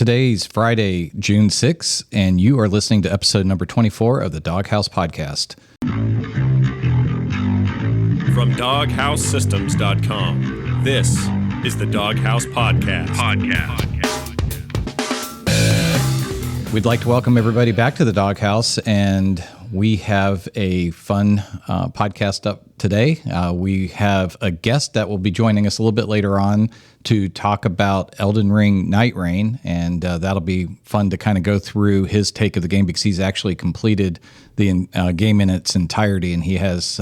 Today's Friday, June 6th, and you are listening to episode number 24 of the DogHouse podcast. From DogHouseSystems.com, this is the DogHouse podcast. We'd like to welcome everybody back to the DogHouse, and we have a fun podcast up today. We have a guest that will be joining us a little bit later on to talk about Elden Ring Nightreign, and that'll be fun to kind of go through his take of the game because he's actually completed the game in its entirety, and he has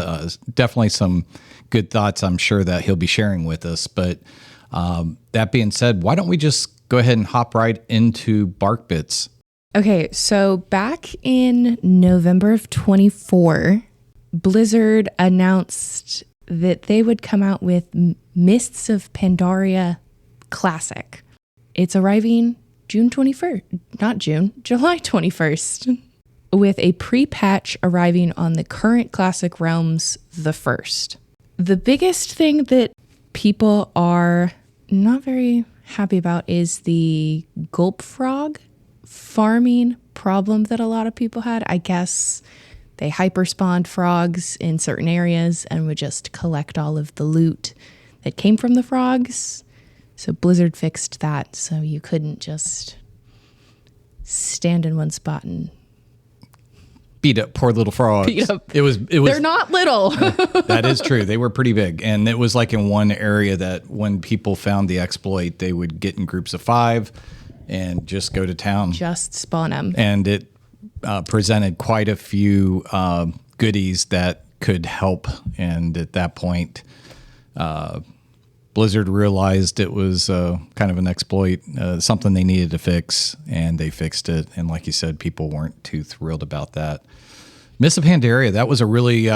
definitely some good thoughts I'm sure that he'll be sharing with us. But that being said, why don't we just go ahead and hop right into Bark Bits? Okay, so back in November of 24, Blizzard announced that they would come out with Mists of Pandaria Classic. It's arriving July 21st, with a pre-patch arriving on the current Classic realms the 1st. The biggest thing that people are not very happy about is the gulp frog farming problem that a lot of people had. I guess they hyperspawned frogs in certain areas and would just collect all of the loot that came from the frogs. So Blizzard fixed that, so you couldn't just stand in one spot and beat up poor little frogs. Beat up. It was. They're not little. That is true. They were pretty big, and it was like in one area that when people found the exploit, they would get in groups of 5 and just go to town. Just spawn them. And it presented quite a few goodies that could help. And at that point, Blizzard realized it was kind of an exploit, something they needed to fix, and they fixed it. And like you said, people weren't too thrilled about that. Mists of Pandaria, that was a really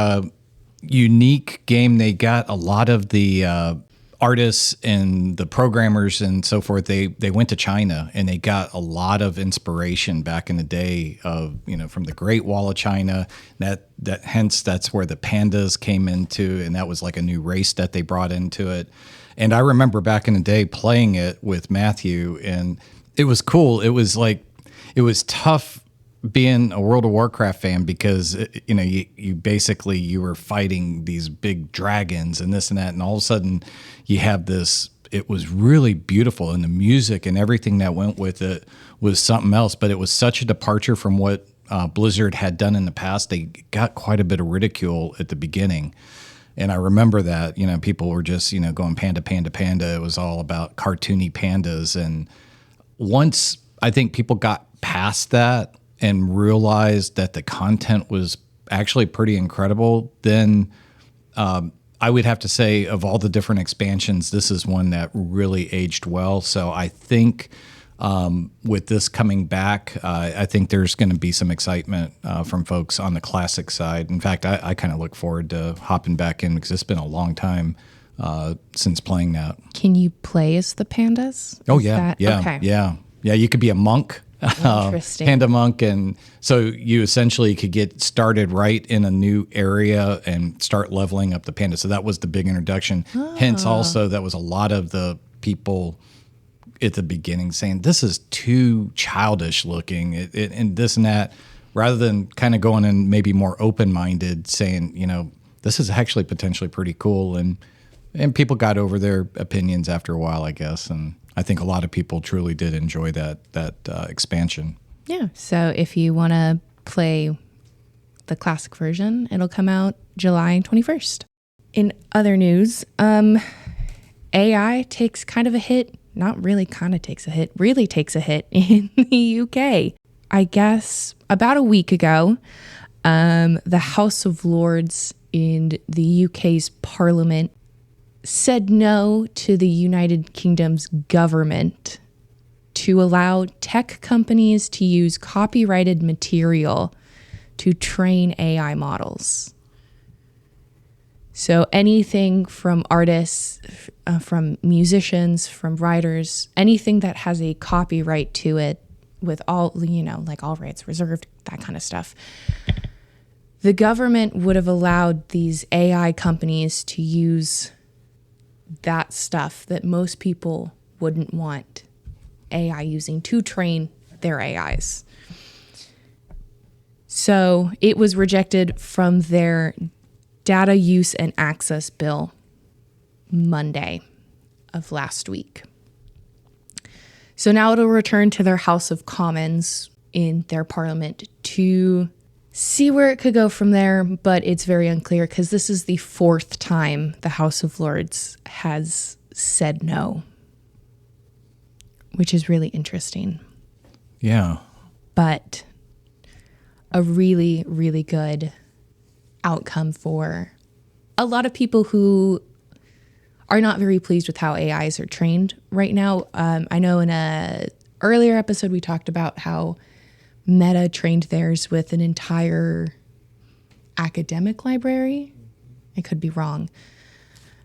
unique game. They got a lot of the artists and the programmers and so forth. They went to China and they got a lot of inspiration back in the day of, from the Great Wall of China. Hence that's where the pandas came into, and that was like a new race that they brought into it. And I remember back in the day playing it with Matthew, and it was cool. It was tough being a World of Warcraft fan because you basically you were fighting these big dragons and this and that, and all of a sudden you have this. It was really beautiful, and the music and everything that went with it was something else. But it was such a departure from what Blizzard had done in the past. They got quite a bit of ridicule at the beginning, and I remember that people were just going panda, panda, panda. It was all about cartoony pandas, and once I think people got past that and realized that the content was actually pretty incredible, then I would have to say of all the different expansions, this is one that really aged well. So I think with this coming back, I think there's going to be some excitement from folks on the classic side. In fact, I kind of look forward to hopping back in because it's been a long time since playing that. Can you play as the pandas? Oh, yeah. Okay. Yeah. You could be a monk. Interesting. Panda monk, and so you essentially could get started right in a new area and start leveling up the panda. So that was the big introduction. Hence, also that was a lot of the people at the beginning saying this is too childish looking, and this and that, rather than kind of going in maybe more open minded, saying this is actually potentially pretty cool, and people got over their opinions after a while, I guess, and I think a lot of people truly did enjoy that expansion. Yeah. So if you want to play the classic version, it'll come out July 21st. In other news, AI takes kind of a hit. Not really kind of takes a hit. Really takes a hit in the UK. I guess about a week ago, the House of Lords in the UK's Parliament said no to the United Kingdom's government to allow tech companies to use copyrighted material to train AI models. So anything from artists, from musicians, from writers, anything that has a copyright to it with all, like all rights reserved, that kind of stuff. The government would have allowed these AI companies to use that stuff that most people wouldn't want AI using to train their AIs. So it was rejected from their data use and access bill Monday of last week. So now it'll return to their House of Commons in their parliament to see where it could go from there, but it's very unclear because this is the 4th time the House of Lords has said no, which is really interesting. Yeah. But a really, really good outcome for a lot of people who are not very pleased with how AIs are trained right now. I know in a earlier episode we talked about how Meta trained theirs with an entire academic library. I could be wrong.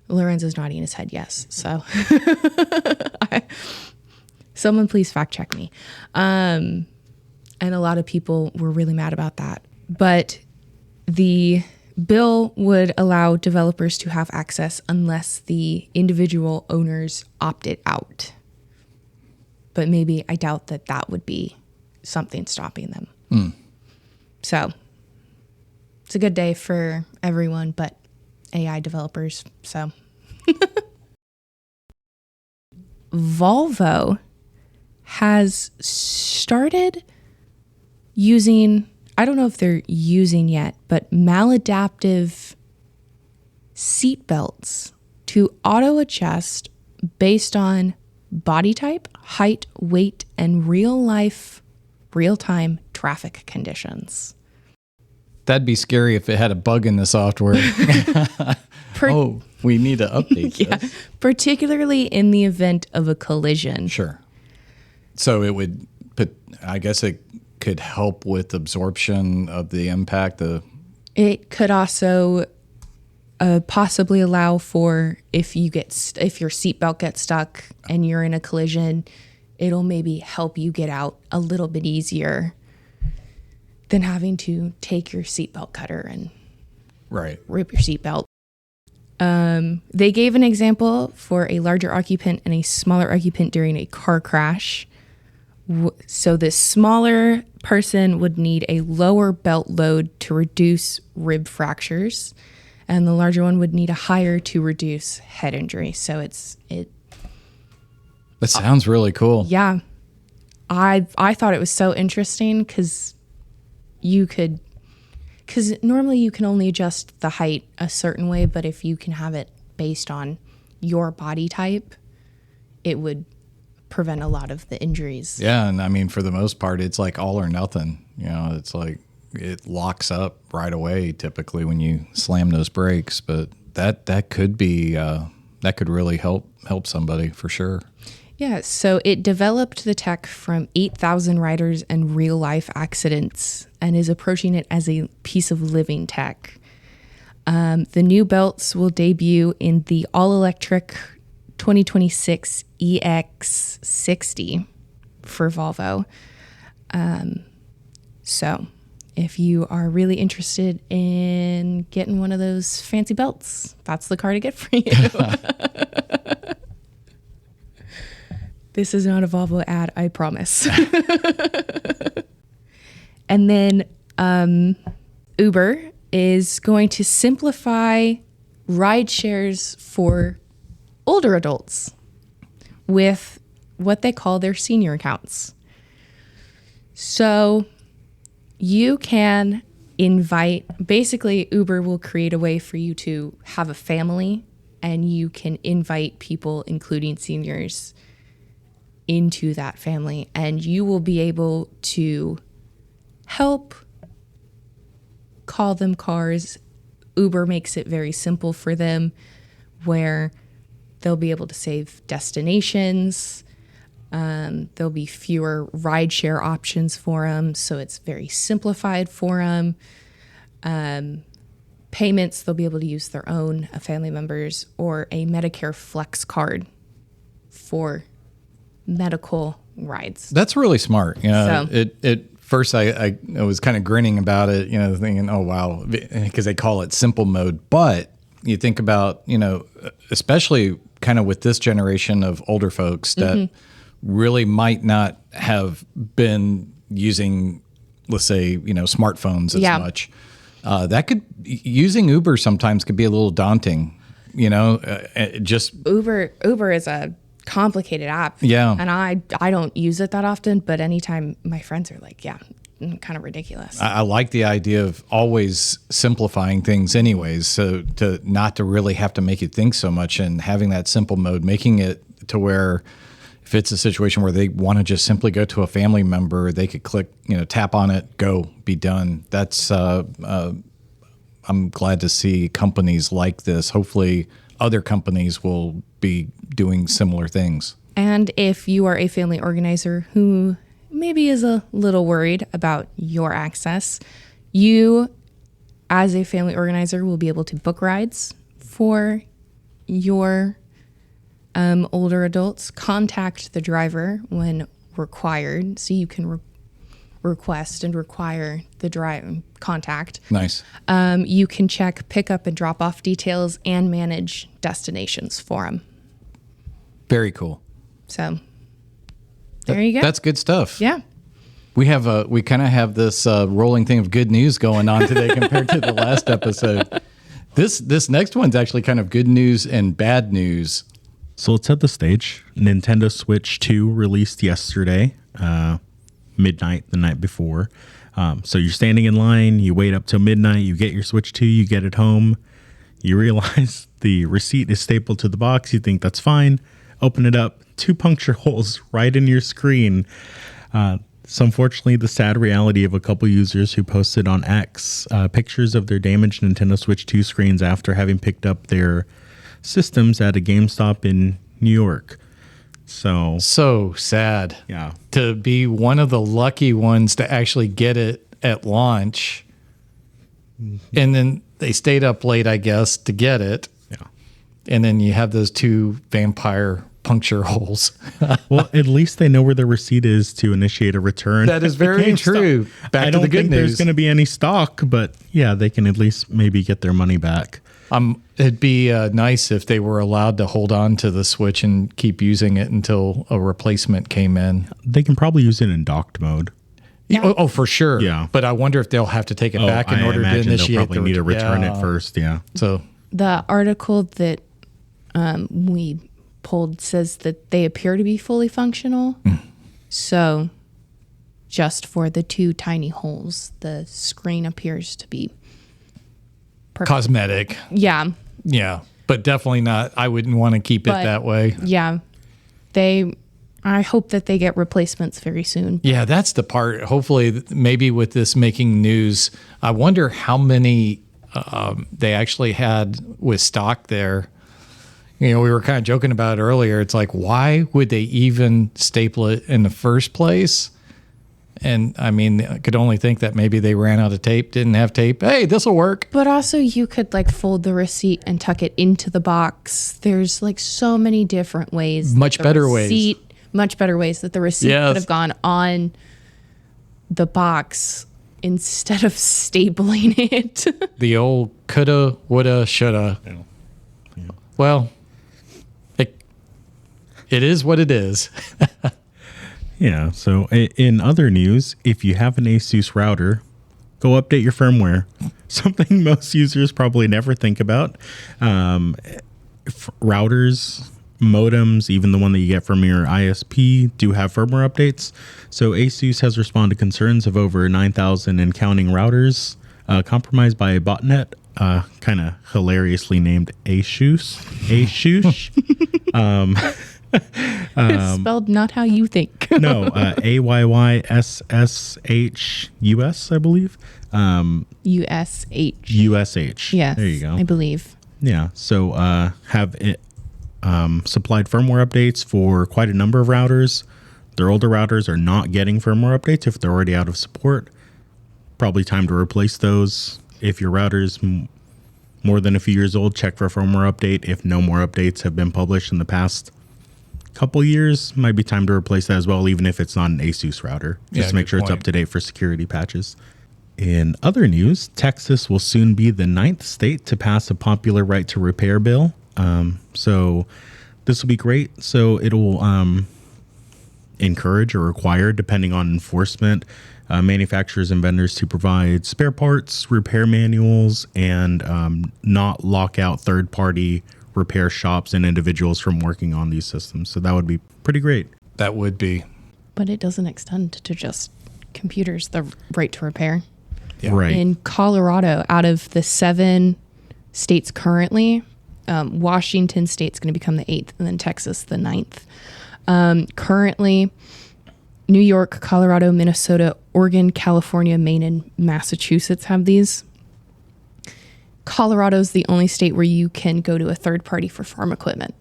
Lorenzo's nodding his head yes. So someone please fact check me. And a lot of people were really mad about that. But the bill would allow developers to have access unless the individual owners opted out. But maybe I doubt that that would be something stopping them. So it's a good day for everyone but AI developers. So Volvo has started using, I don't know if they're using yet, but maladaptive seatbelts to auto adjust based on body type, height, weight, and real-time traffic conditions. That'd be scary if it had a bug in the software. We need to update this. Particularly in the event of a collision. Sure. So it would, I guess it could help with absorption of the impact. It could also possibly allow for if your seatbelt gets stuck and you're in a collision, it'll maybe help you get out a little bit easier than having to take your seatbelt cutter and rip your seatbelt. They gave an example for a larger occupant and a smaller occupant during a car crash. So this smaller person would need a lower belt load to reduce rib fractures, and the larger one would need a higher to reduce head injury. So that sounds really cool. Yeah. I thought it was so interesting because normally you can only adjust the height a certain way, but if you can have it based on your body type, it would prevent a lot of the injuries. Yeah, and I mean, for the most part, it's like all or nothing. You know, it's like it locks up right away typically when you slam those brakes, but that could be that could really help somebody for sure. Yeah, so it developed the tech from 8,000 riders and real-life accidents and is approaching it as a piece of living tech. The new belts will debut in the all-electric 2026 EX60 for Volvo. So if you are really interested in getting one of those fancy belts, that's the car to get for you. This is not a Volvo ad, I promise. And then Uber is going to simplify ride shares for older adults with what they call their senior accounts. So you can basically Uber will create a way for you to have a family and you can invite people, including seniors, into that family, and you will be able to help call them cars. Uber makes it very simple for them where they'll be able to save destinations. There'll be fewer rideshare options for them, so it's very simplified for them. Payments, they'll be able to use their own, a family member's, or a Medicare Flex card for medical rides. That's really smart. You know, first I was kind of grinning about it, you know, thinking, oh, wow, because they call it simple mode. But you think about, you know, especially kind of with this generation of older folks that really might not have been using, let's say, smartphones as much. Using Uber sometimes could be a little daunting, just Uber is a complicated app. Yeah. And I don't use it that often, but anytime my friends are like, kind of ridiculous. I like the idea of always simplifying things anyways, so to not to really have to make you think so much, and having that simple mode, making it to where if it's a situation where they want to just simply go to a family member, they could click, tap on it, go, be done. That's I'm glad to see companies like this. Hopefully other companies will be doing similar things. And if you are a family organizer who maybe is a little worried about your access, you, as a family organizer, will be able to book rides for your older adults, contact the driver when required, so you can request and require the contact. Nice. You can check pickup and drop off details and manage destinations for them. Very cool. So there you go. That's good stuff. Yeah. We kind of have this rolling thing of good news going on today compared to the last episode. This next one's actually kind of good news and bad news. So let's set the stage. Nintendo Switch 2 released yesterday, midnight the night before. So you're standing in line, you wait up till midnight, you get your Switch 2, you get it home, you realize the receipt is stapled to the box, you think that's fine, open it up, 2 puncture holes right in your screen. So unfortunately, the sad reality of a couple users who posted on X pictures of their damaged Nintendo Switch 2 screens after having picked up their systems at a GameStop in New York. So sad. Yeah. To be one of the lucky ones to actually get it at launch. And then they stayed up late, I guess, to get it. Yeah. And then you have those 2 vampire puncture holes. Well, at least they know where the receipt is to initiate a return. That is very true. Back to the good news. I don't think there's going to be any stock, but yeah, they can at least maybe get their money back. It'd be nice if they were allowed to hold on to the Switch and keep using it until a replacement came in. They can probably use it in docked mode. Yeah. Oh, for sure. Yeah. But I wonder if they'll have to take it back in order to initiate. They'll probably need to return it first. Yeah. So the article that we pulled says that they appear to be fully functional. So just for the 2 tiny holes, the screen appears to be perfect. Cosmetic. Yeah. Yeah. But definitely not. I wouldn't want to keep it that way. Yeah. I hope that they get replacements very soon. Yeah, that's the part. Hopefully, maybe with this making news, I wonder how many they actually had with stock there. We were kind of joking about it earlier. It's like, why would they even staple it in the first place? And I mean, I could only think that maybe they ran out of tape, didn't have tape. Hey, this will work. But also you could fold the receipt and tuck it into the box. There's so many different ways. Much better ways that the receipt could have gone on the box instead of stapling it. The old coulda, woulda, shoulda. Yeah. Well, it is what it is. Yeah. So in other news, if you have an Asus router, go update your firmware. Something most users probably never think about. Routers, modems, even the one that you get from your ISP, do have firmware updates. So Asus has responded to concerns of over 9,000 and counting routers compromised by a botnet, kind of hilariously named Asus. It's spelled not how you think. No, AYYSSHUS, I believe. USH. USH. Yes. There you go. I believe. Yeah. So have it supplied firmware updates for quite a number of routers. Their older routers are not getting firmware updates if they're already out of support. Probably time to replace those. If your router's more than a few years old, check for a firmware update. If no more updates have been published in the past couple years, might be time to replace that as well, even if it's not an Asus router, just to make sure it's up to date for security patches. In other news, Texas will soon be the 9th state to pass a popular right to repair bill. So this will be great. So it'll encourage or require, depending on enforcement, manufacturers and vendors to provide spare parts, repair manuals, and not lock out third-party repair shops and individuals from working on these systems. So that would be pretty great. That would be. But it doesn't extend to just computers, the right to repair. Yeah. Right. In Colorado, out of the 7 states currently, Washington State's going to become the 8th, and then Texas the 9th. Currently, New York, Colorado, Minnesota, Oregon, California, Maine, and Massachusetts have these. Colorado's the only state where you can go to a third party for farm equipment,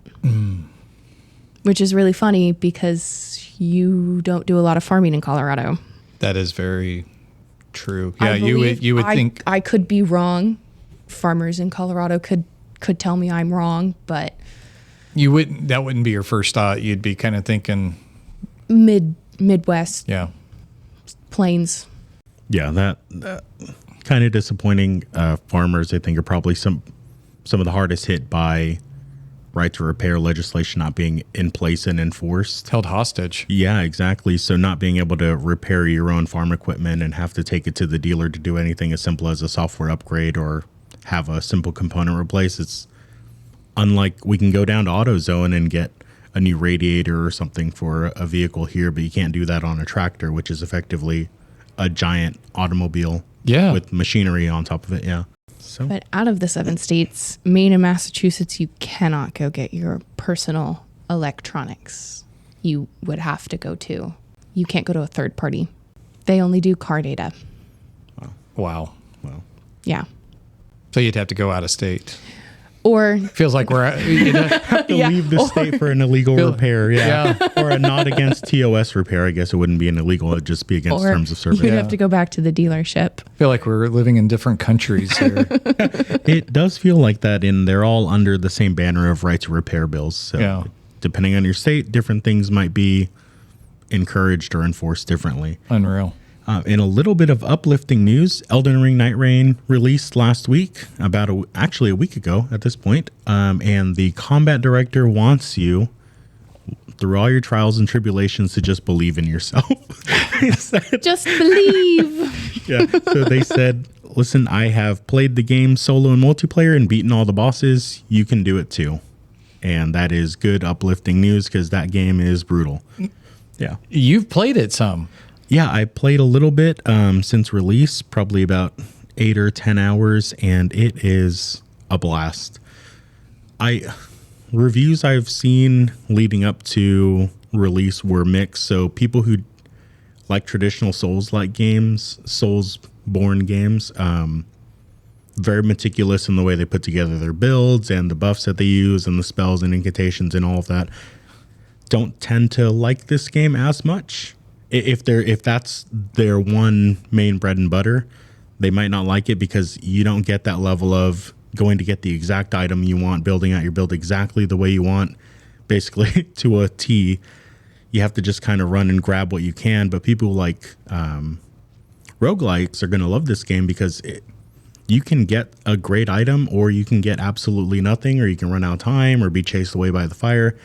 which is really funny because you don't do a lot of farming in Colorado. That is very true. I Yeah, you would think. I could be wrong. Farmers in Colorado could tell me I'm wrong, but That wouldn't be your first thought. You'd be kind of thinking Midwest, yeah. plains. Yeah, that kind of disappointing. Farmers, I think, are probably some of the hardest hit by right to repair legislation not being in place and enforced. Held hostage. Yeah, exactly. So not being able to repair your own farm equipment and have to take it to the dealer to do anything as simple as a software upgrade or have a simple component replaced. It's unlike we can go down to AutoZone and get a new radiator or something for a vehicle here, but you can't do that on a tractor, which is effectively a giant automobile with machinery on top of it. Yeah. So But out of the 7 states, Maine and Massachusetts, you cannot go get your personal electronics. You would have to go to. You can't go to a third party. They only do car data. Wow. well, Yeah. So you'd have to go out of state. Or Feels like we're have to leave the state for an illegal repair. Yeah. Or a not against TOS repair. I guess it wouldn't be an illegal. It'd just be against terms of service. you'd have to go back to the dealership. feel like we're living in different countries here. It does feel like that, and they're all under the same banner of right to repair bills. So Yeah. depending on your state, different things might be encouraged or enforced differently. Unreal. In a little bit of uplifting news, Elden Ring Nightreign released last week, actually a week ago at this point, and the combat director wants you, through all your trials and tribulations, to just believe in yourself. Just believe. Yeah. So they said, listen, I have played the game solo and multiplayer and beaten all the bosses. You can do it too. And that is good, uplifting news because that game is brutal. Yeah. You've played it some. Yeah, I played a little bit since release, probably about 8 or 10 hours, and it is a blast. Reviews I've seen leading up to release were mixed. So people who like traditional Souls-like games, Souls-born games, very meticulous in the way they put together their builds and the buffs that they use and the spells and incantations and all of that, don't tend to like this game as much. If that's their one main bread and butter, they might not like it because you don't get that level of going to get the exact item you want, building out your build exactly the way you want, basically to a T. You have to just kind of run and grab what you can. But people like roguelikes are going to love this game because you can get a great item or you can get absolutely nothing, or you can run out of time or be chased away by the fire.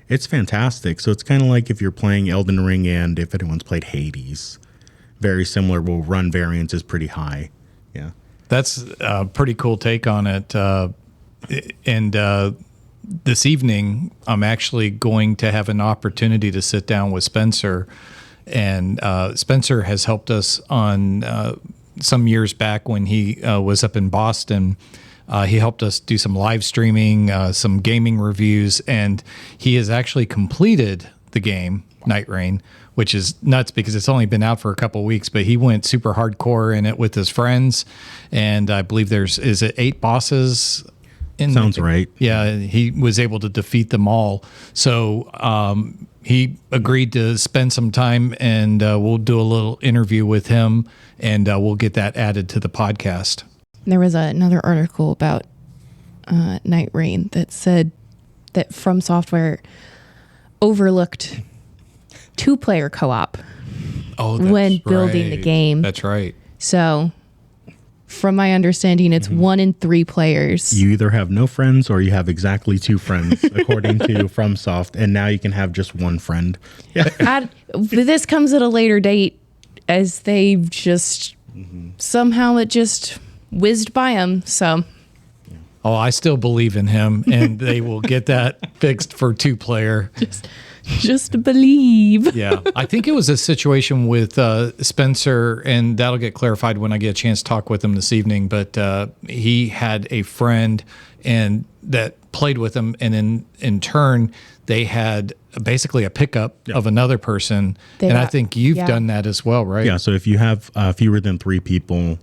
It's fantastic. So it's kind of like if you're playing Elden Ring and if anyone's played Hades. Very similar, where run variance is pretty high. Yeah. That's a pretty cool take on it. And this evening, I'm actually going to have an opportunity to sit down with Spencer. And Spencer has helped us on some years back when he was up in Boston. He helped us do some live streaming, some gaming reviews, and he has actually completed the game, Nightreign, which is nuts because it's only been out for a couple of weeks, but he went super hardcore in it with his friends. And I believe is it 8 bosses? Sounds right. Yeah, he was able to defeat them all. So he agreed to spend some time, and we'll do a little interview with him, and we'll get that added to the podcast. There was another article about Nightreign that said that From Software overlooked 2-player co-op Oh, when building the game. That's right. So From my understanding, it's 1 in 3 players. You either have no friends or you have exactly 2 friends, according to FromSoft, and now you can have just 1 friend. Yeah. This comes at a later date, as they just somehow it just whizzed by them. So, Oh, I still believe in him, and they will get that fixed for 2-player. just believe. Yeah, I think it was a situation with Spencer, and that'll get clarified when I get a chance to talk with him this evening. But he had a friend and that played with him, and in turn, they had basically a pickup of another person. I think you've done that as well, right? Yeah, so if you have fewer than 3 people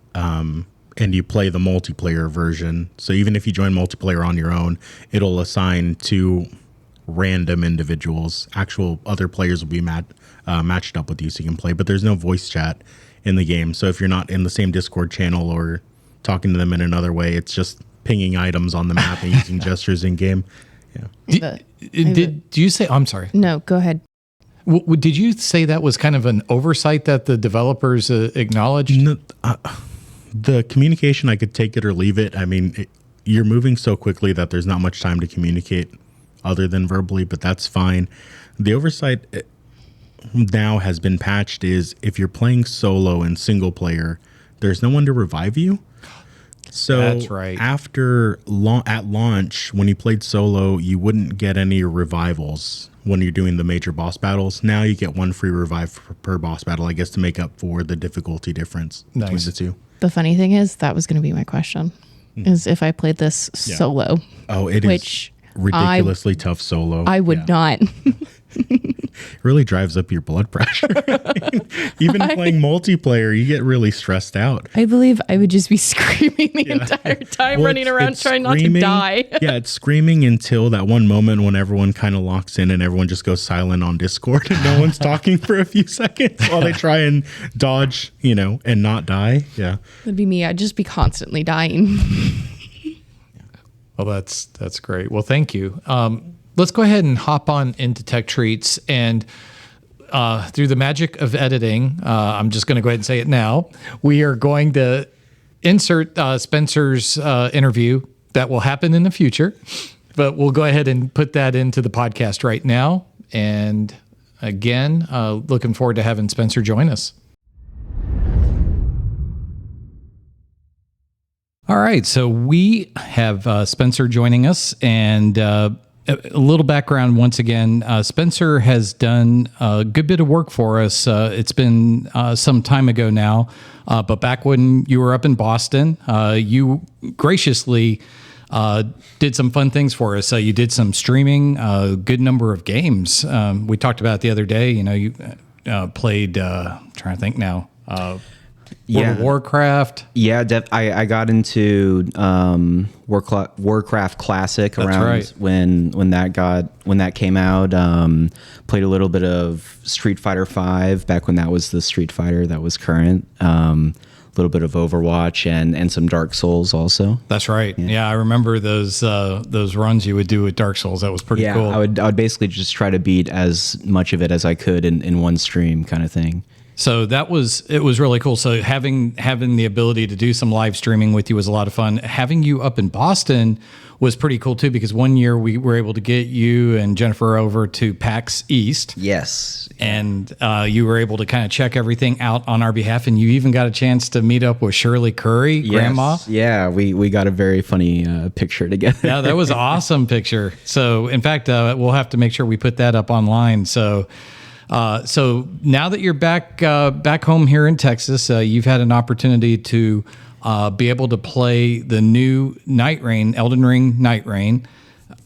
and you play the multiplayer version, so even if you join multiplayer on your own, it'll assign 2 random individuals. Actual other players will be matched up with you so you can play, but there's no voice chat in the game. So if you're not in the same Discord channel or talking to them in another way, it's just pinging items on the map and using gestures in game. Yeah. Did you say, I'm sorry. No, go ahead. Did you say that was kind of an oversight that the developers acknowledged? No, the communication, I could take it or leave it. I mean, you're moving so quickly that there's not much time to communicate other than verbally, but that's fine. The oversight now has been patched is if you're playing solo and single player, there's no one to revive you. So that's right. After at launch, when you played solo, you wouldn't get any revivals when you're doing the major boss battles. Now you get 1 free revive per boss battle, I guess, to make up for the difficulty difference between the 2. The funny thing is, that was going to be my question, is if I played this solo. Oh, it is ridiculously tough solo. I would not. It really drives up your blood pressure. Even playing multiplayer, you get really stressed out. I believe I would just be screaming the entire time, running around trying not to die. Yeah, it's screaming until that one moment when everyone kind of locks in and everyone just goes silent on Discord and no one's talking for a few seconds while they try and dodge, and not die. Yeah. That'd be me. I'd just be constantly dying. Well, that's great. Well, thank you. Let's go ahead and hop on into Tech Treats, and through the magic of editing, I'm just going to go ahead and say it now. We are going to insert Spencer's interview that will happen in the future, but we'll go ahead and put that into the podcast right now. And again, looking forward to having Spencer join us. All right, so we have Spencer joining us, and a little background once again. Spencer has done a good bit of work for us. It's been some time ago now, but back when you were up in Boston, you graciously did some fun things for us. You did some streaming, a good number of games. We talked about it the other day. You played, trying to think now, World of Warcraft. Yeah, I got into Warcraft Classic around when that came out. Played a little bit of Street Fighter V back when that was the Street Fighter that was current. A little bit of Overwatch and some Dark Souls also. That's right. Yeah, I remember those runs you would do with Dark Souls. That was pretty cool. I would basically just try to beat as much of it as I could in one stream, kind of thing. So it was really cool. So having the ability to do some live streaming with you was a lot of fun. Having you up in Boston was pretty cool too, because one year we were able to get you and Jennifer over to PAX East. Yes. And you were able to kind of check everything out on our behalf, and you even got a chance to meet up with Shirley Curry, Grandma. Yeah, we got a very funny picture together. Yeah, that was an awesome picture. So in fact, we'll have to make sure we put that up online. So now that you're back home here in Texas, you've had an opportunity to be able to play the new Nightreign, Elden Ring Nightreign.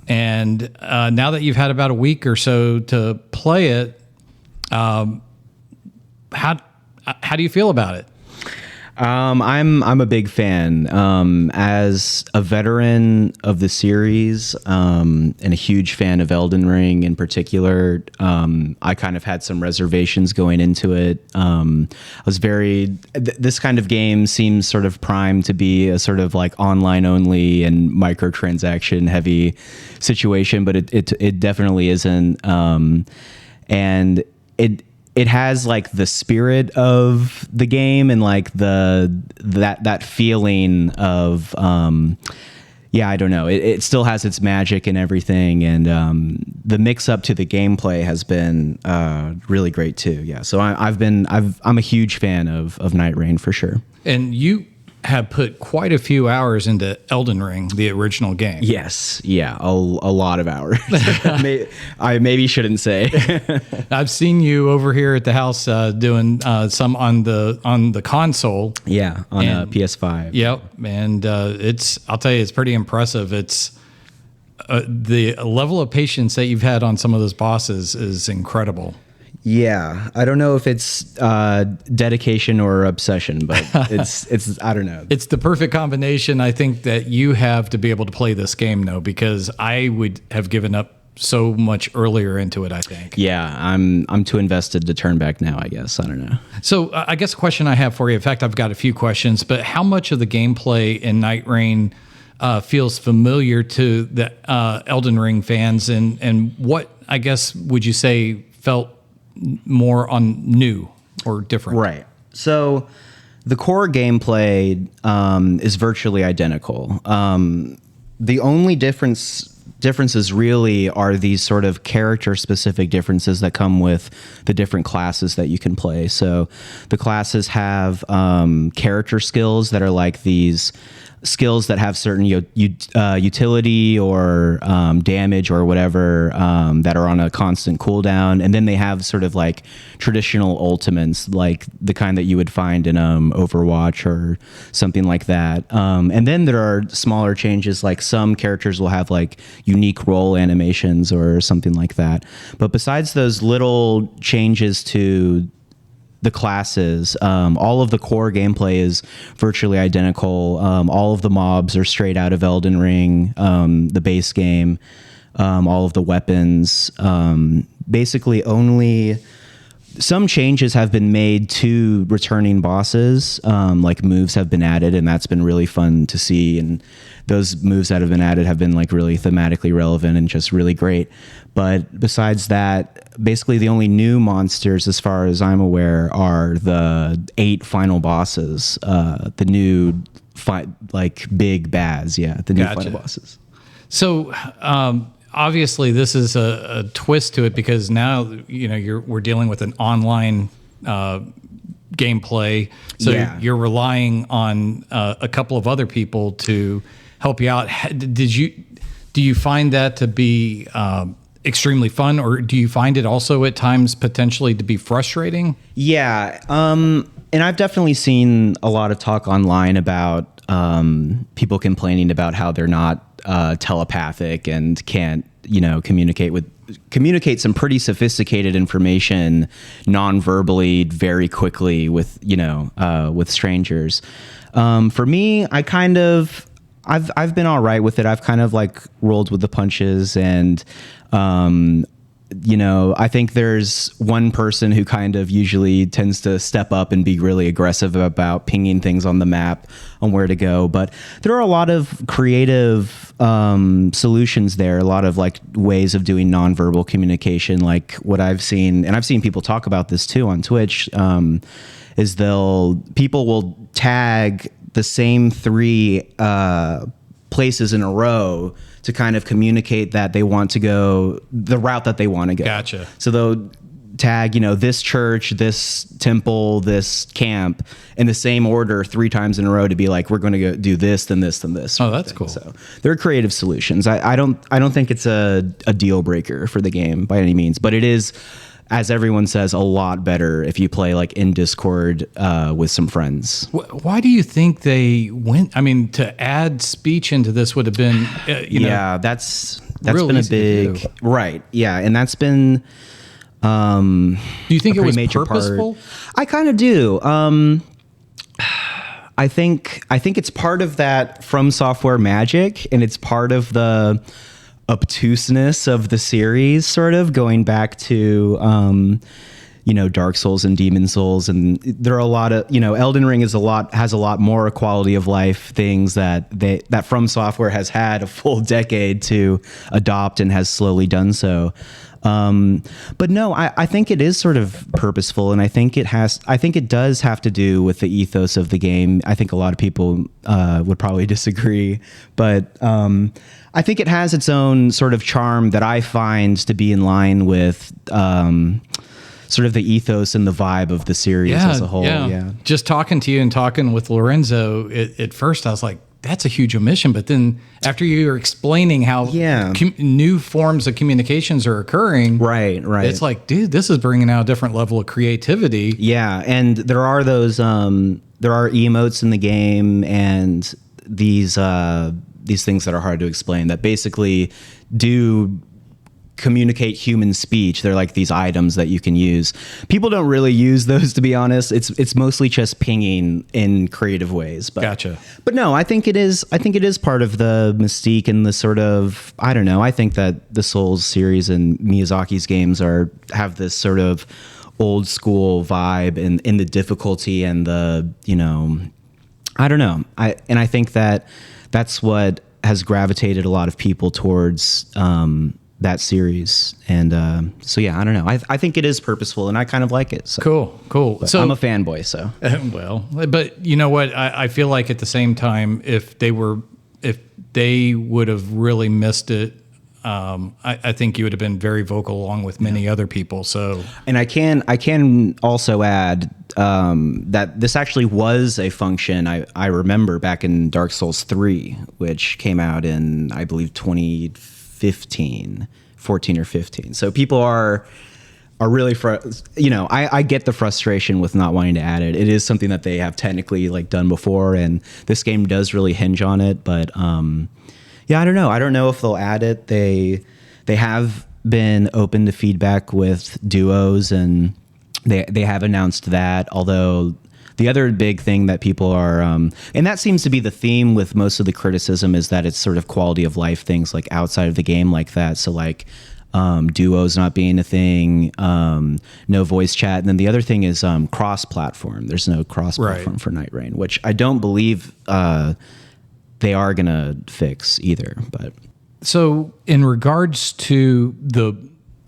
And now that you've had about a week or so to play it, how do you feel about it? I'm a big fan. As a veteran of the series, and a huge fan of Elden Ring in particular, I kind of had some reservations going into it. This kind of game seems sort of primed to be a sort of like online only and microtransaction heavy situation, but it definitely isn't. And it has like the spirit of the game and like that feeling of I don't know. It still has its magic and everything, and the mix up to the gameplay has been really great too. Yeah, so I'm a huge fan of Nightreign for sure. And you have put quite a few hours into Elden Ring, the original game. Yes, yeah, a lot of hours. I maybe shouldn't say. I've seen you over here at the house doing some on the console. Yeah, on a PS5. Yep, and I'll tell you, it's pretty impressive. It's the level of patience that you've had on some of those bosses is incredible. Yeah, I don't know if it's dedication or obsession, but it's I don't know. It's the perfect combination, I think, that you have to be able to play this game, though, because I would have given up so much earlier into it, I think. Yeah, I'm too invested to turn back now, I guess. I don't know. So I guess a question I have for you, in fact, I've got a few questions, but how much of the gameplay in Nightreign feels familiar to the Elden Ring fans, and what, I guess, would you say felt more on new or different? Right. So the core gameplay is virtually identical. The only differences really are these sort of character specific differences that come with the different classes that you can play. So the classes have character skills that are like these skills that have certain utility or damage or whatever that are on a constant cooldown, and then they have sort of like traditional ultimates, like the kind that you would find in Overwatch or something like that. And then there are smaller changes, like some characters will have like unique role animations or something like that. But besides those little changes to the classes, all of the core gameplay is virtually identical. All of the mobs are straight out of Elden Ring, the base game. All of the weapons, basically only some changes have been made to returning bosses, like moves have been added, and that's been really fun to see. And those moves that have been added have been like really thematically relevant and just really great. But besides that, basically the only new monsters, as far as I'm aware, are the 8 final bosses, the new big bads. Yeah, the new final bosses. So obviously this is a twist to it, because now we're dealing with an online gameplay. So you're relying on a couple of other people to help you out. Do you find that to be extremely fun, or do you find it also at times potentially to be frustrating? Yeah. And I've definitely seen a lot of talk online about people complaining about how they're not telepathic and can't, communicate some pretty sophisticated information non-verbally very quickly with strangers. For me, I've been all right with it. I've kind of like rolled with the punches, and I think there's one person who kind of usually tends to step up and be really aggressive about pinging things on the map on where to go. But there are a lot of creative solutions there, a lot of like ways of doing nonverbal communication. Like what I've seen, and I've seen people talk about this too on Twitch, is people will tag the same 3 places in a row to kind of communicate that they want to go the route that they want to go. Gotcha. So they'll tag, this church, this temple, this camp in the same order 3 times in a row to be like, we're going to go do this, then this, then this. Oh, that's cool. So there are creative solutions. I don't think it's a deal breaker for the game by any means, but it is, as everyone says, a lot better if you play like in Discord with some friends. Why do you think they went? I mean, to add speech into this would have been, that's been a big right. Yeah, and that's been. Do you think it was purposeful? Part. I kind of do. I think it's part of that From Software magic, and it's part of the obtuseness of the series, sort of going back to Dark Souls and Demon Souls, and there are a lot of Elden Ring has a lot more quality of life things that From Software has had a full decade to adopt and has slowly done so. But no, I think it is sort of purposeful, and I think it does have to do with the ethos of the game. I think a lot of people would probably disagree, but I think it has its own sort of charm that I find to be in line with sort of the ethos and the vibe of the series as a whole. Yeah. Just talking to you and talking with Lorenzo, at first I was like, that's a huge omission. But then after you were explaining how new forms of communications are occurring, right, it's like, dude, this is bringing out a different level of creativity. Yeah, and there are those, there are emotes in the game, and these things that are hard to explain that basically do communicate human speech. They're like these items that you can use. People don't really use those, to be honest. It's mostly just pinging in creative ways. But, gotcha. But no, I think it is part of the mystique and the sort of, I don't know. I think that the Souls series and Miyazaki's games have this sort of old school vibe in the difficulty and the, I don't know. I think that's what has gravitated a lot of people towards that series. And so yeah, I don't know. I think it is purposeful, and I kind of like it. So. Cool. But so I'm a fanboy, so. Well, but you know what? I feel like at the same time, if they would have really missed it, I think you would have been very vocal along with many other people. So, and I can also add that this actually was a function I remember back in Dark Souls 3, which came out in, I believe, 2014 or 15. So people are really, I get the frustration with not wanting to add it. It is something that they have technically done before, and this game does really hinge on it. But yeah, I don't know. I don't know if they'll add it. They have been open to feedback with duos, and they have announced that. Although the other big thing that people are, and that seems to be the theme with most of the criticism, is that it's sort of quality of life things outside of the game like that. So duos not being a thing, no voice chat. And then the other thing is cross-platform. There's no cross-platform for Nightreign, which I don't believe they are going to fix either. But so in regards to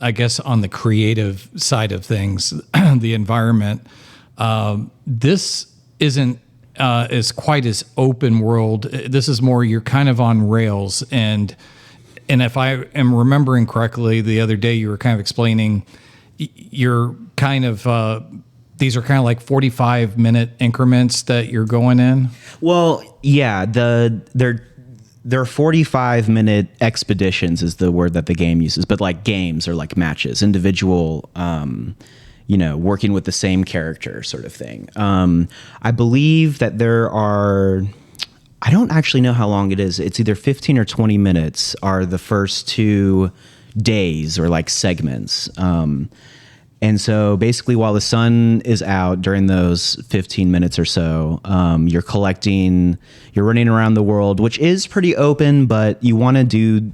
I guess on the creative side of things, the environment, this isn't as quite as open world. This is more, you're kind of on rails. And if I am remembering correctly, the other day you were kind of explaining you're kind of, these are kind of like 45-minute increments that you're going in. Well, yeah, they're 45-minute expeditions is the word that the game uses, but games are like matches, individual, working with the same character sort of thing. I believe that there are, I don't actually know how long it is. It's either 15 or 20 minutes are the first 2 days or segments. And so basically while the sun is out during those 15 minutes or so, you're running around the world, which is pretty open, but you want to do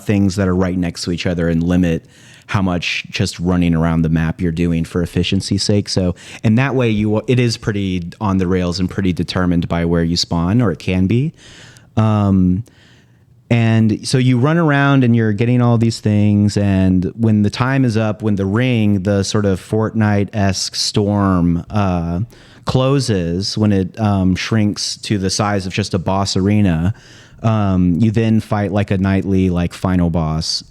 things that are right next to each other and limit how much just running around the map you're doing for efficiency's sake. So, and that way it is pretty on the rails and pretty determined by where you spawn, or it can be. And so you run around and you're getting all these things. And when the time is up, when the sort of Fortnite-esque storm closes, when it shrinks to the size of just a boss arena, you then fight a nightly final boss.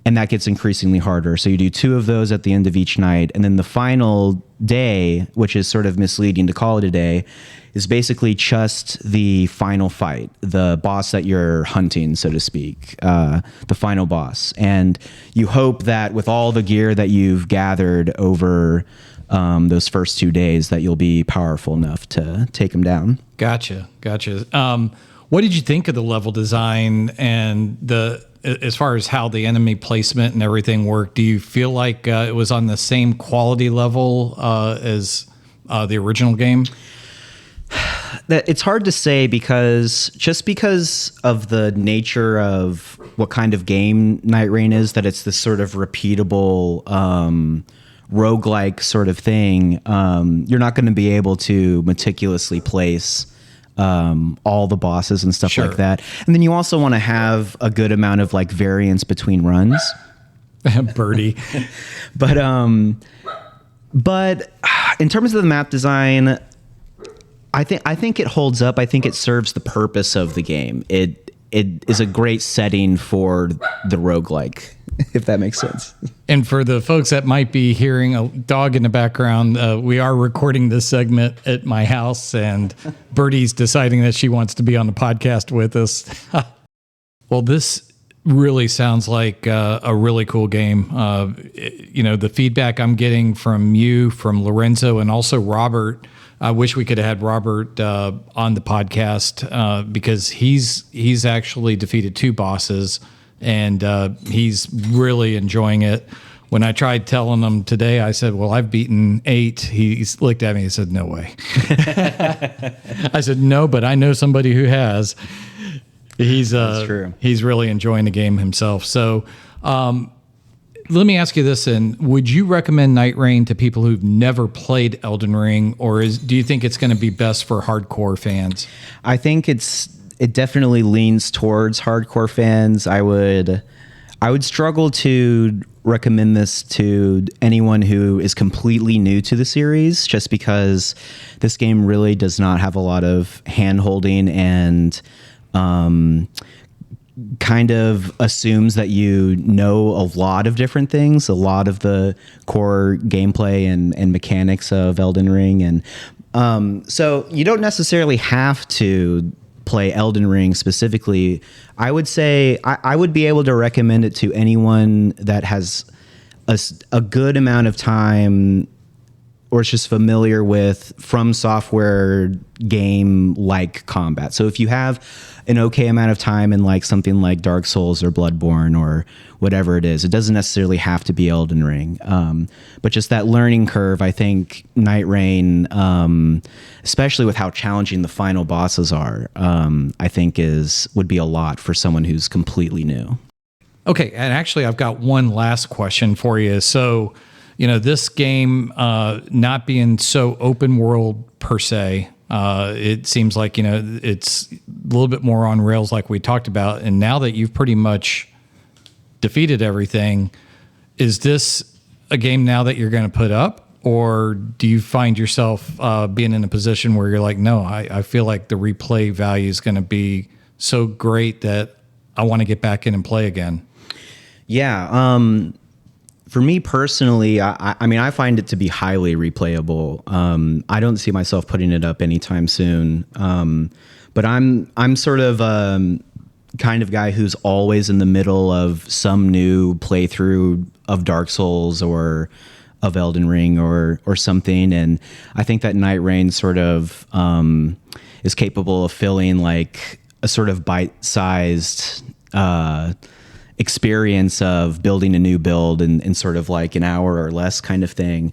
And that gets increasingly harder. So you do 2 of those at the end of each night. And then the final day, which is sort of misleading to call it a day, is basically just the final fight, the boss that you're hunting, so to speak, the final boss. And you hope that with all the gear that you've gathered over those first 2 days, that you'll be powerful enough to take them down. Gotcha. What did you think of the level design and as far as how the enemy placement and everything worked? Do you feel like it was on the same quality level as the original game? It's hard to say because of the nature of what kind of game Nightreign is, that it's this sort of repeatable roguelike sort of thing. You're not going to be able to meticulously place all the bosses and stuff Sure. like that. And then you also want to have a good amount of like variance between runs. Birdie. But in terms of the map design, I think it holds up. I think it serves the purpose of the game. It is a great setting for the roguelike, if that makes sense. And for the folks that might be hearing a dog in the background, we are recording this segment at my house, and Birdie's deciding that she wants to be on the podcast with us. Well, this really sounds like a really cool game. The feedback I'm getting from you, from Lorenzo, and also Robert. I wish we could have had Robert on the podcast because he's actually defeated 2 bosses, and he's really enjoying it. When I tried telling him today, I said, well, I've beaten 8. He looked at me and said, no way. I said, no, but I know somebody who has. That's true. He's really enjoying the game himself. So let me ask you this, and would you recommend Nightreign to people who've never played Elden Ring, or do you think it's going to be best for hardcore fans? I think it definitely leans towards hardcore fans. I would struggle to recommend this to anyone who is completely new to the series, just because this game really does not have a lot of hand-holding and kind of assumes that you know a lot of different things, a lot of the core gameplay and mechanics of Elden Ring. And so you don't necessarily have to play Elden Ring specifically. I would say I would be able to recommend it to anyone that has a good amount of time or is just familiar with From Software game-like combat. So if you have an okay amount of time in like something like Dark Souls or Bloodborne or whatever it is, it doesn't necessarily have to be Elden Ring. But just that learning curve, I think Nightreign, especially with how challenging the final bosses are, I think would be a lot for someone who's completely new. Okay, and actually I've got one last question for you. So, this game not being so open world per se, it seems like, it's a little bit more on rails like we talked about. And now that you've pretty much defeated everything, is this a game now that you're going to put up? Or do you find yourself being in a position where you're like, no, I feel like the replay value is going to be so great that I want to get back in and play again? Yeah. For me personally, I mean, I find it to be highly replayable. I don't see myself putting it up anytime soon. But I'm sort of kind of guy who's always in the middle of some new playthrough of Dark Souls or of Elden Ring or something. And I think that Nightreign sort of is capable of filling like a sort of bite-sized experience of building a new build in sort of like an hour or less kind of thing.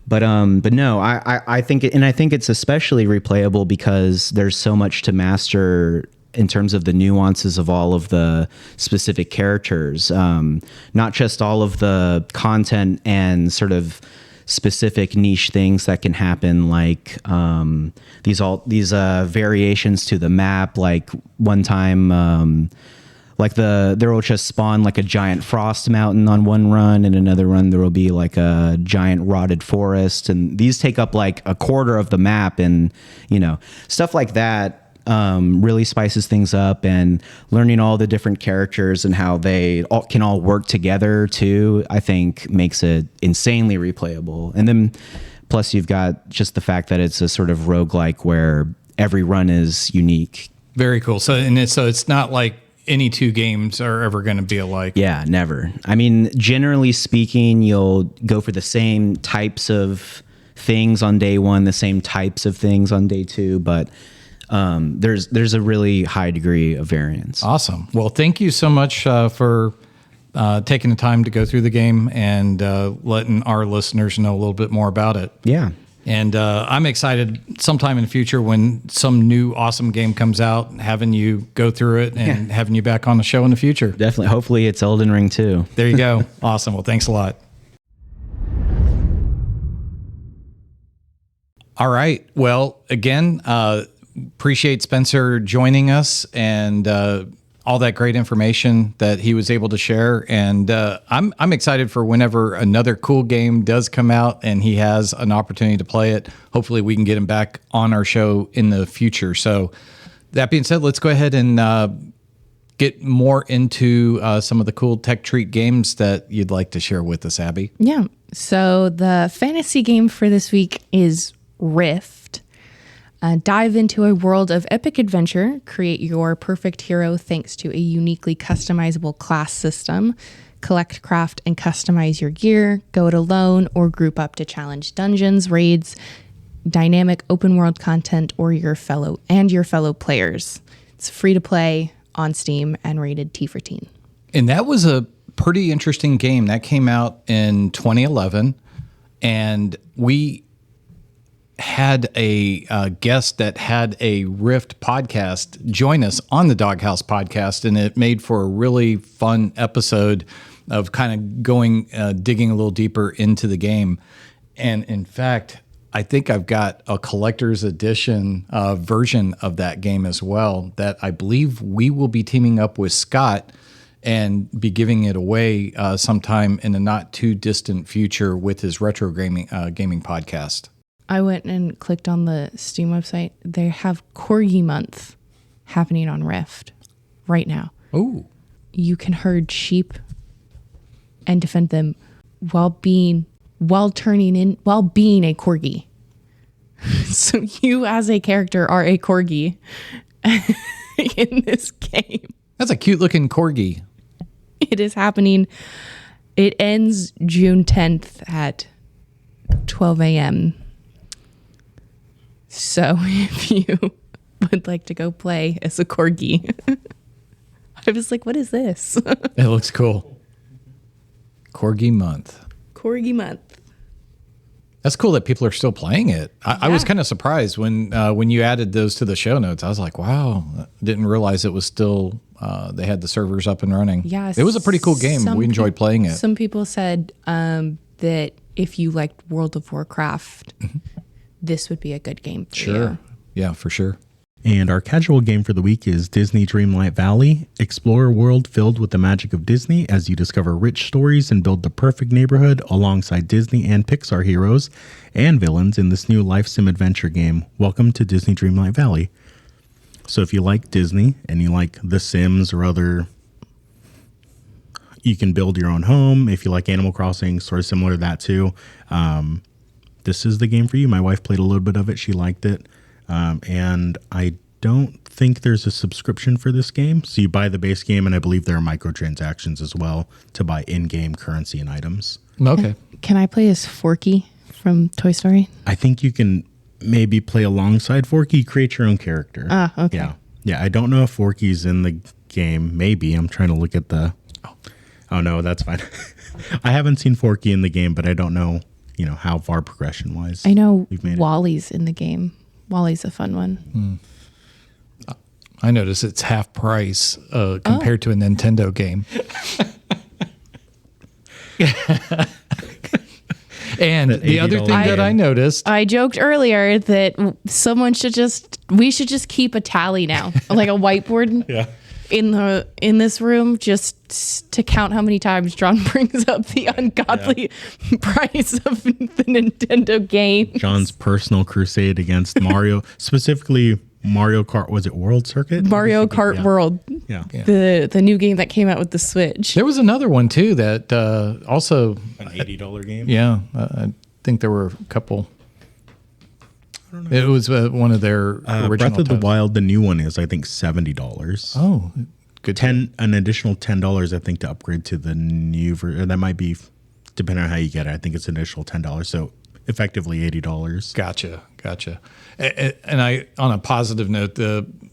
But no, I think it's especially replayable because there's so much to master in terms of the nuances of all of the specific characters, not just all of the content and sort of specific niche things that can happen, like these variations to the map. Like one time, like there will just spawn like a giant frost mountain on one run, and another run there will be like a giant rotted forest, and these take up like a quarter of the map, and stuff like that really spices things up. And learning all the different characters and how they can all work together too, I think makes it insanely replayable. And then plus you've got just the fact that it's a sort of roguelike where every run is unique. Very cool. So it's not like any two games are ever going to be alike. Yeah, never. I mean, generally speaking, you'll go for the same types of things on day one, the same types of things on day two, but there's a really high degree of variance. Awesome. Well, thank you so much for taking the time to go through the game and letting our listeners know a little bit more about it. Yeah. And I'm excited sometime in the future when some new awesome game comes out, having you go through it and having you back on the show in the future. Definitely. Hopefully it's Elden Ring too. There you go. Awesome. Well, thanks a lot. All right. Well, again, appreciate Spencer joining us and all that great information that he was able to share. And I'm excited for whenever another cool game does come out and he has an opportunity to play it. Hopefully we can get him back on our show in the future. So that being said, let's go ahead and get more into some of the cool tech treat games that you'd like to share with us, Abby. Yeah. So the fantasy game for this week is Rift. Dive into a world of epic adventure. Create your perfect hero thanks to a uniquely customizable class system. Collect, craft, and customize your gear. Go it alone or group up to challenge dungeons, raids, dynamic open world content, or your fellow players. It's free to play on Steam and rated T for teen. And that was a pretty interesting game that came out in 2011, and we had a guest that had a Rift podcast join us on the DogHouse podcast, and it made for a really fun episode of kind of going digging a little deeper into the game. And in fact, I think I've got a collector's edition version of that game as well that I believe we will be teaming up with Scott and be giving it away sometime in the not too distant future with his retro gaming podcast. I went and clicked on the Steam website. They have Corgi Month happening on Rift right now. Oh, you can herd sheep and defend them while being a corgi. So you as a character are a corgi in this game. That's a cute looking corgi. It is happening. It ends June 10th at 12 a.m. So if you would like to go play as a corgi, I was like, what is this? It looks cool. Corgi Month. Corgi Month. That's cool that people are still playing it. I was kind of surprised when you added those to the show notes. I was like, wow, I didn't realize it was still, they had the servers up and running. Yeah, it was a pretty cool game. We enjoyed playing it. Some people said that if you liked World of Warcraft, this would be a good game for you. Yeah, for sure. And our casual game for the week is Disney Dreamlight Valley. Explore a world filled with the magic of Disney as you discover rich stories and build the perfect neighborhood alongside Disney and Pixar heroes and villains in this new life sim adventure game. Welcome to Disney Dreamlight Valley. So if you like Disney and you like The Sims or other, you can build your own home. If you like Animal Crossing, sort of similar to that too. This is the game for you. My wife played a little bit of it. She liked it. And I don't think there's a subscription for this game. So you buy the base game, and I believe there are microtransactions as well to buy in-game currency and items. Okay. Can I play as Forky from Toy Story? I think you can maybe play alongside Forky, create your own character. Ah, okay. Yeah. Yeah, I don't know if Forky's in the game. Maybe. I'm trying to look at the... Oh, no, that's fine. I haven't seen Forky in the game, but I don't know, how far progression-wise. I know we've made Wally's in the game. Wally's a fun one. I noticed it's half price compared to a Nintendo game. And the other thing that I noticed, I joked earlier that we should just keep a tally now, like a whiteboard in this room, just to count how many times John brings up the ungodly price of the Nintendo game. John's personal crusade against Mario, specifically Mario Kart. Was it World Circuit? Mario Kart World. Yeah. The new game that came out with the Switch. there was another one too that also An $80 game. Yeah, I think there were a couple. I don't know. It was one of their original Breath of the titles. Wild, the new one is I think $70. Oh, good. An additional $10 I think to upgrade to the new version. That might be depending on how you get it. I think it's an additional $10. So effectively $80. Gotcha. And I, on a positive note,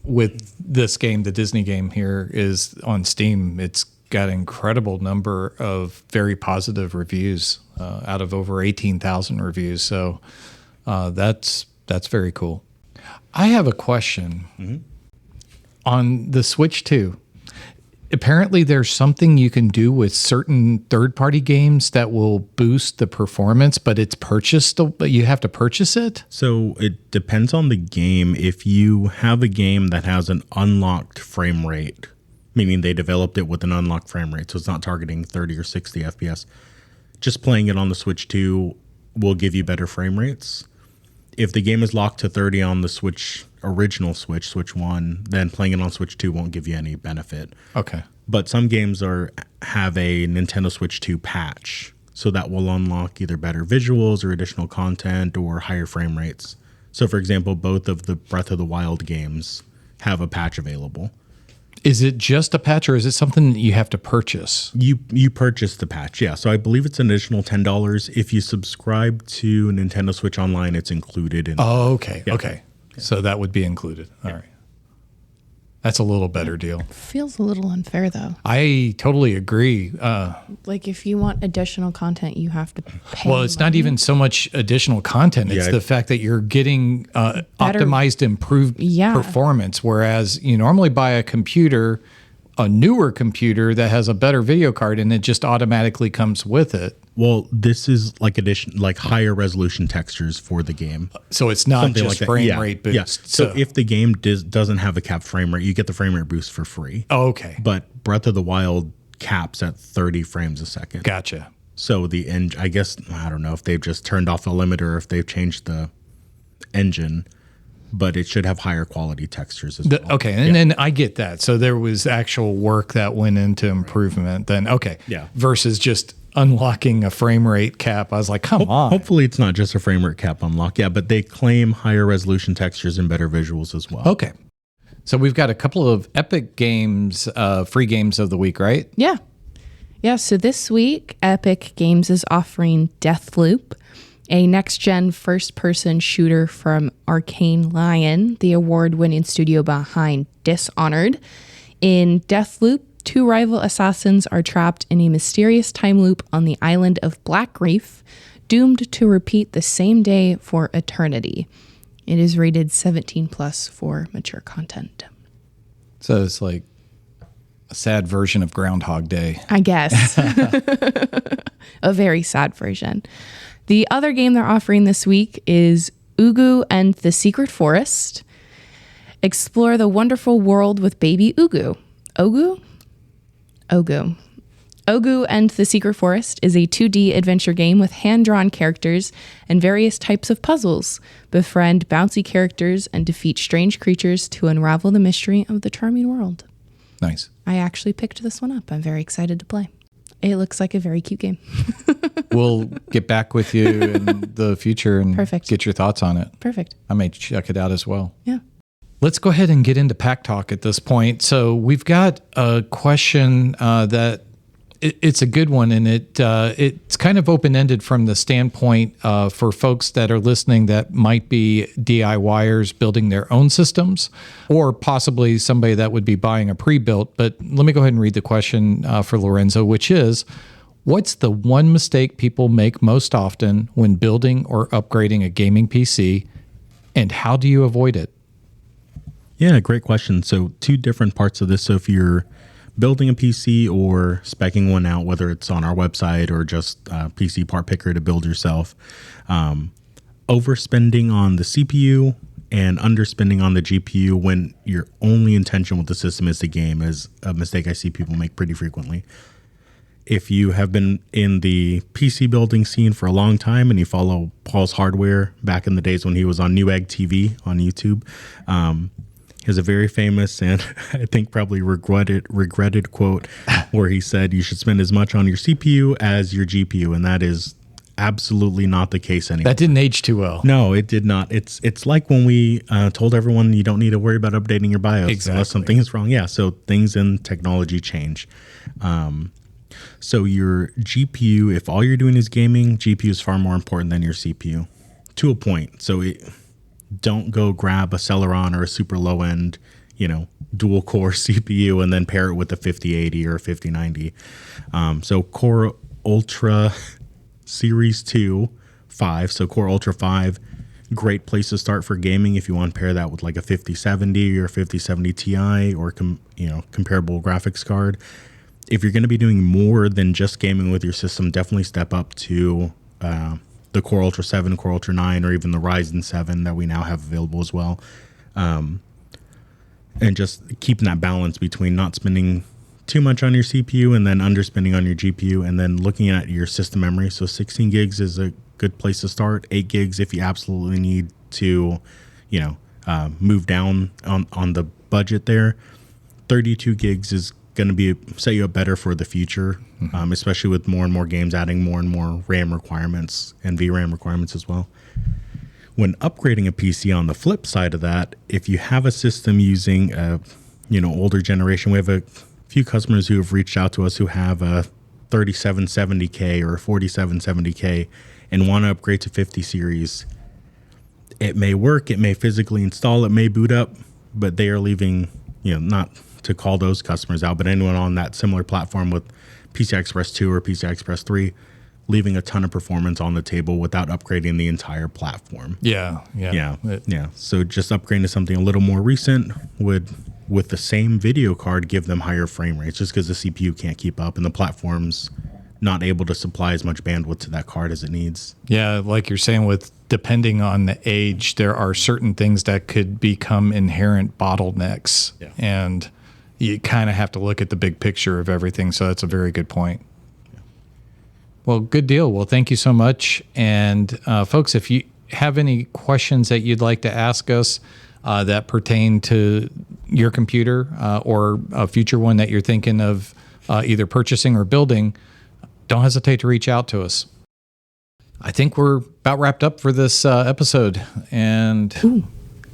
with this game, the Disney game here is on Steam. It's got an incredible number of very positive reviews out of over 18,000 reviews. So that's very cool. I have a question on the Switch 2. apparently there's something you can do with certain third-party games that will boost the performance, but it's purchased. But you have to purchase it. So it depends on the game. If you have a game that has an unlocked frame rate, meaning they developed it with an unlocked frame rate, so it's not targeting 30 or 60 FPS, just playing it on the Switch 2 will give you better frame rates. If the game is locked to 30 on the Switch, original Switch, Switch 1, then playing it on Switch 2 won't give you any benefit. Okay. But some games have a Nintendo Switch 2 patch, so that will unlock either better visuals or additional content or higher frame rates. So, for example, both of the Breath of the Wild games have a patch available. Is it just a patch, or is it something that you have to purchase? You purchase the patch, yeah. So I believe it's an additional $10. If you subscribe to Nintendo Switch Online, it's included in. Oh, okay, Yeah. okay. Yeah. So that would be included. All right. That's a little better deal. Feels a little unfair, though. I totally agree. Like, if you want additional content, you have to pay. Well, it's not even so much additional content. It's the fact that you're getting optimized, improved performance. Whereas you normally buy a computer, a newer computer that has a better video card, and it just automatically comes with it. Well, this is like higher resolution textures for the game. So it's not Something just like that. frame rate boost. Yeah. So if the game doesn't have a capped frame rate, you get the frame rate boost for free. Oh, okay. But Breath of the Wild caps at 30 frames a second. Gotcha. So I guess, I don't know if they've just turned off the limiter or if they've changed the engine, but it should have higher quality textures as well. Okay, and then I get that. So there was actual work that went into improvement then. Okay. Yeah. Versus just unlocking a frame rate cap. I was like, come on. Hopefully it's not just a frame rate cap unlock. Yeah, but they claim higher resolution textures and better visuals as well. Okay. So we've got a couple of Epic Games, free games of the week, right? Yeah. Yeah, so this week, Epic Games is offering Deathloop, a next-gen first-person shooter from Arcane Lion, the award-winning studio behind Dishonored. In Deathloop, two rival assassins are trapped in a mysterious time loop on the island of Black Reef, doomed to repeat the same day for eternity. It is rated 17 plus for mature content. So it's like a sad version of Groundhog Day. I guess. A very sad version. The other game they're offering this week is Ugu and the Secret Forest. Explore the wonderful world with baby Ugu. Ogu and the Secret Forest is a 2D adventure game with hand-drawn characters and various types of puzzles. Befriend bouncy characters and defeat strange creatures to unravel the mystery of the charming world. Nice. I actually picked this one up. I'm very excited to play. It looks like a very cute game. We'll get back with you in the future and get your thoughts on it. Perfect. I may check it out as well. Yeah. Let's go ahead and get into Pack Talk at this point. So we've got a question that it's a good one, and it's kind of open-ended from the standpoint for folks that are listening that might be DIYers building their own systems, or possibly somebody that would be buying a pre-built. But let me go ahead and read the question for Lorenzo, which is, what's the one mistake people make most often when building or upgrading a gaming PC, and how do you avoid it? Yeah, great question. So two different parts of this. So if you're building a PC or speccing one out, whether it's on our website or just a PC part picker to build yourself, overspending on the CPU and underspending on the GPU when your only intention with the system is to game is a mistake I see people make pretty frequently. If you have been in the PC building scene for a long time and you follow Paul's Hardware back in the days when he was on Newegg TV on YouTube, he has a very famous and I think probably regretted quote where he said you should spend as much on your CPU as your GPU, and that is absolutely not the case anymore. That didn't age too well. No, it did not. It's like when we told everyone you don't need to worry about updating your BIOS unless something is wrong. Yeah, so things in technology change. So your GPU, if all you're doing is gaming, GPU is far more important than your CPU to a point. So don't go grab a Celeron or a super low end, dual core CPU and then pair it with a 5080 or a 5090. So Core Ultra Series 2, 5. So Core Ultra 5 great place to start for gaming if you want to pair that with like a 5070 or 5070 Ti or comparable graphics card. If you're going to be doing more than just gaming with your system, definitely step up to the Core Ultra 7, Core Ultra 9, or even the Ryzen 7 that we now have available as well. And just keeping that balance between not spending too much on your CPU and then underspending on your GPU, and then looking at your system memory. So 16 gigs is a good place to start. 8 gigs if you absolutely need to, move down on the budget there. 32 gigs is going to set you up better for the future, especially with more and more games adding more and more RAM requirements and VRAM requirements as well. When upgrading a PC, on the flip side of that, if you have a system using a older generation, we have a few customers who have reached out to us who have a 3770K or a 4770K and want to upgrade to 50 series. It may work, it may physically install, it may boot up, but they are leaving, not to call those customers out, but anyone on that similar platform with PCI Express 2 or PCI Express 3, leaving a ton of performance on the table without upgrading the entire platform. Yeah. So just upgrading to something a little more recent would, with the same video card, give them higher frame rates, just because the CPU can't keep up and the platform's not able to supply as much bandwidth to that card as it needs. Yeah, like you're saying, with depending on the age, there are certain things that could become inherent bottlenecks. Yeah. And you kind of have to look at the big picture of everything. So that's a very good point. Yeah. Well, good deal. Well, thank you so much. And folks, if you have any questions that you'd like to ask us that pertain to your computer or a future one that you're thinking of either purchasing or building, don't hesitate to reach out to us. I think we're about wrapped up for this episode. And Ooh,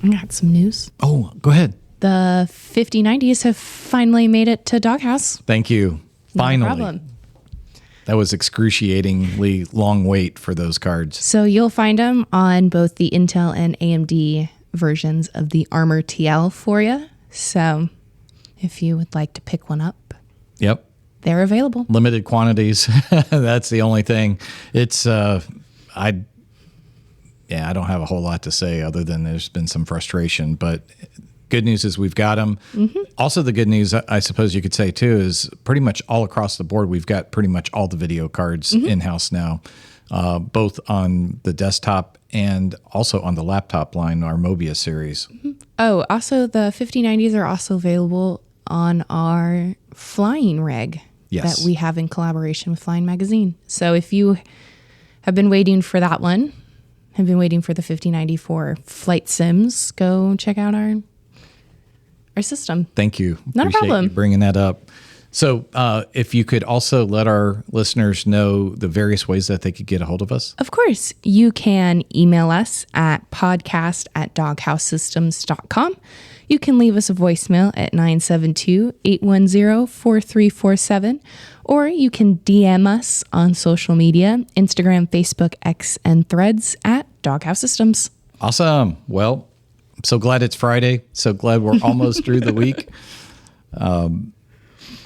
I got some news. Oh, go ahead. The 5090s have finally made it to DogHouse. Thank you. Finally. No problem. That was excruciatingly long wait for those cards. So you'll find them on both the Intel and AMD versions of the Armor TL for you. So if you would like to pick one up, yep, they're available. Limited quantities. That's the only thing. It's I don't have a whole lot to say other than there's been some frustration, but good news is we've got them. Mm-hmm. Also, the good news, I suppose you could say too, is pretty much all across the board, we've got pretty much all the video cards in-house now, both on the desktop and also on the laptop line, our Mobius series. Mm-hmm. Oh, also the 5090s are also available on our Flying Reg that we have in collaboration with Flying Magazine. So if you have been waiting for that one, have been waiting for the 5090 for flight sims, go check out our system. Thank you. Not a problem. You bringing that up. So if you could also let our listeners know the various ways that they could get a hold of us. Of course. You can email us at podcast@doghousesystems.com. You can leave us a voicemail at 972-810-4347, or you can DM us on social media, Instagram, Facebook, X, and Threads at Doghouse Systems. Awesome. Well, I'm so glad it's Friday. So glad we're almost through the week.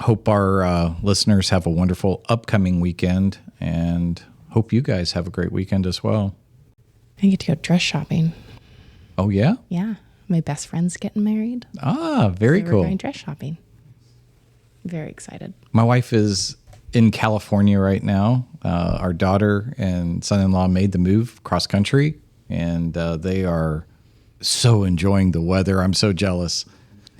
Hope our listeners have a wonderful upcoming weekend, and hope you guys have a great weekend as well. I get to go dress shopping. Oh, yeah? Yeah. My best friend's getting married. Ah, very so cool. We're going dress shopping. Very excited. My wife is in California right now. Our daughter and son-in-law made the move cross country, and they are so enjoying the weather. I'm so jealous.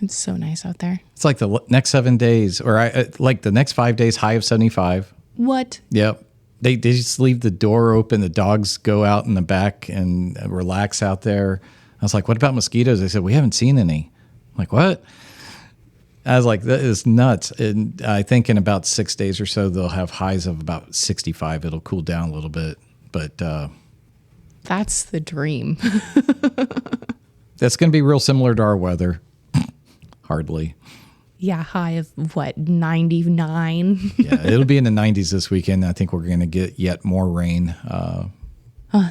It's so nice out there. It's like the next 7 days, or like the next 5 days, high of 75. What? Yep. They just leave the door open. The dogs go out in the back and relax out there. I was like, what about mosquitoes? They said, we haven't seen any. I'm like, what? I was like, that is nuts. And I think in about 6 days or so, they'll have highs of about 65. It'll cool down a little bit. But that's the dream. That's going to be real similar to our weather. Hardly. Yeah, high of what, 99? Yeah, it'll be in the 90s this weekend. I think we're going to get yet more rain.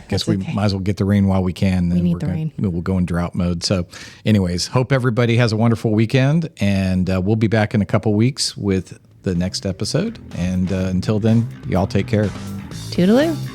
Guess we might as well get the rain while we can. We need the rain. We'll go in drought mode. So anyways, hope everybody has a wonderful weekend, and we'll be back in a couple weeks with the next episode. And until then, y'all take care. Toodaloo.